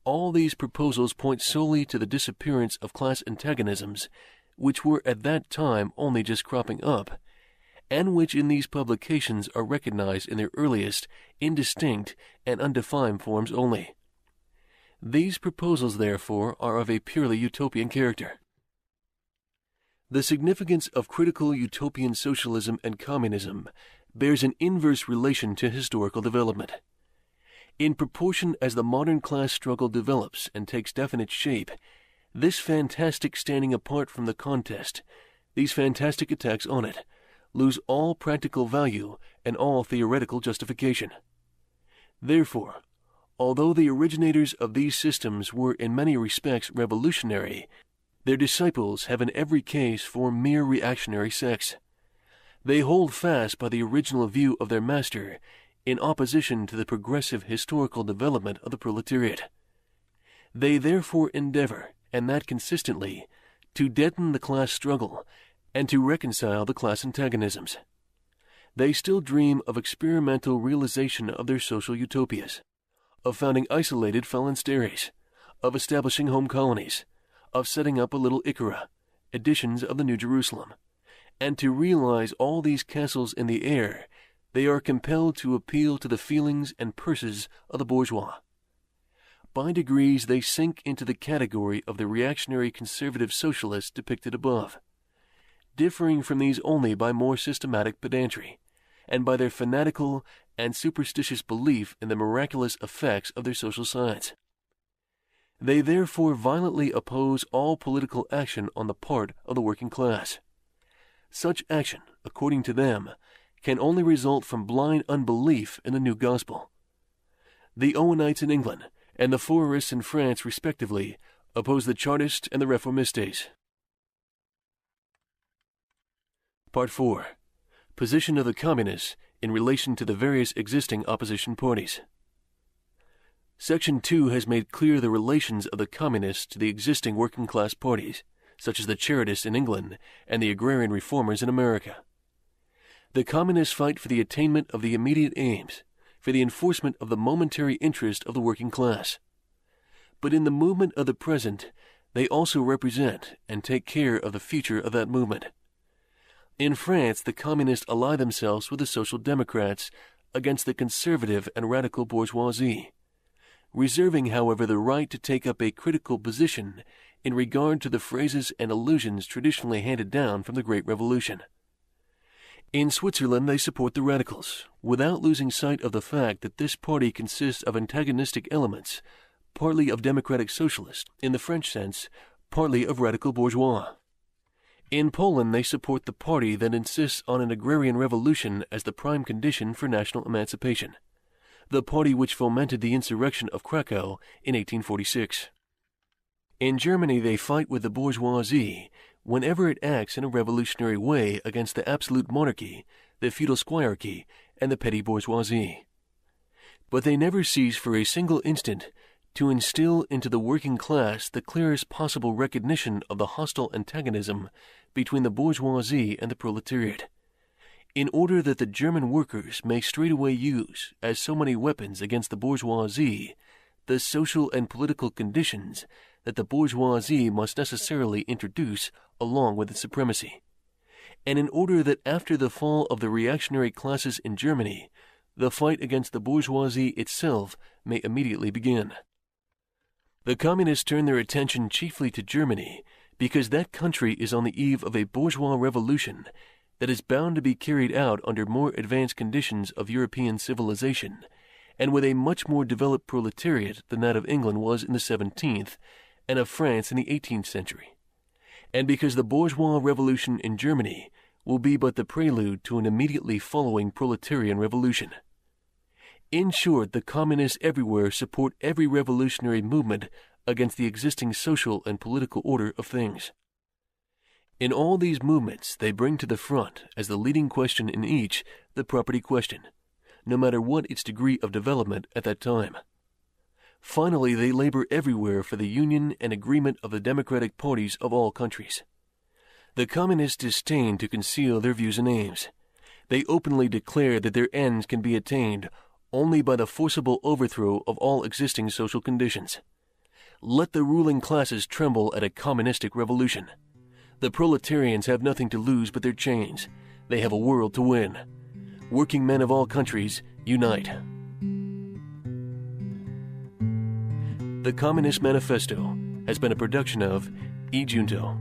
all these proposals point solely to the disappearance of class antagonisms, which were at that time only just cropping up, and which in these publications are recognized in their earliest, indistinct, and undefined forms only. These proposals, therefore, are of a purely utopian character. The significance of critical utopian socialism and communism bears an inverse relation to historical development. In proportion as the modern class struggle develops and takes definite shape, this fantastic standing apart from the contest, these fantastic attacks on it, lose all practical value and all theoretical justification. Therefore, although the originators of these systems were in many respects revolutionary, their disciples have in every case formed mere reactionary sects. They hold fast by the original view of their master in opposition to the progressive historical development of the proletariat. They therefore endeavor, and that consistently, to deaden the class struggle and to reconcile the class antagonisms. They still dream of experimental realization of their social utopias, of founding isolated phalansteries, of establishing home colonies, of setting up a little Icora, editions of the New Jerusalem, and to realize all these castles in the air, they are compelled to appeal to the feelings and purses of the bourgeois. By degrees they sink into the category of the reactionary conservative socialists depicted above, differing from these only by more systematic pedantry, and by their fanatical and superstitious belief in the miraculous effects of their social science. They therefore violently oppose all political action on the part of the working class. Such action, according to them, can only result from blind unbelief in the new gospel. The Owenites in England and the Fourierists in France, respectively, oppose the Chartists and the Reformistes. Part 4. Position of the Communists in relation to the various existing opposition parties. Section 2 has made clear the relations of the Communists to the existing working-class parties, such as the Chartists in England and the agrarian reformers in America. The Communists fight for the attainment of the immediate aims, for the enforcement of the momentary interest of the working class. But in the movement of the present, they also represent and take care of the future of that movement. In France, the Communists ally themselves with the Social Democrats against the conservative and radical bourgeoisie, reserving, however, the right to take up a critical position in regard to the phrases and allusions traditionally handed down from the Great Revolution. In Switzerland, they support the radicals, without losing sight of the fact that this party consists of antagonistic elements, partly of democratic socialists, in the French sense, partly of radical bourgeois. In Poland, they support the party that insists on an agrarian revolution as the prime condition for national emancipation, the party which fomented the insurrection of Krakow in 1846. In Germany, they fight with the bourgeoisie whenever it acts in a revolutionary way against the absolute monarchy, the feudal squirearchy, and the petty bourgeoisie. But they never cease for a single instant to instill into the working class the clearest possible recognition of the hostile antagonism between the bourgeoisie and the proletariat, in order that the German workers may straightway use, as so many weapons against the bourgeoisie, the social and political conditions that the bourgeoisie must necessarily introduce along with its supremacy, and in order that after the fall of the reactionary classes in Germany, the fight against the bourgeoisie itself may immediately begin. The Communists turn their attention chiefly to Germany because that country is on the eve of a bourgeois revolution that is bound to be carried out under more advanced conditions of European civilization, and with a much more developed proletariat than that of England was in the 17th, and of France in the 18th century, and because the bourgeois revolution in Germany will be but the prelude to an immediately following proletarian revolution. In short, the Communists everywhere support every revolutionary movement against the existing social and political order of things. In all these movements, they bring to the front, as the leading question in each, the property question, no matter what its degree of development at that time. Finally, they labor everywhere for the union and agreement of the democratic parties of all countries. The Communists disdain to conceal their views and aims. They openly declare that their ends can be attained only by the forcible overthrow of all existing social conditions. Let the ruling classes tremble at a communistic revolution. The proletarians have nothing to lose but their chains. They have a world to win. Working men of all countries, unite. The Communist Manifesto has been a production of E. Junto.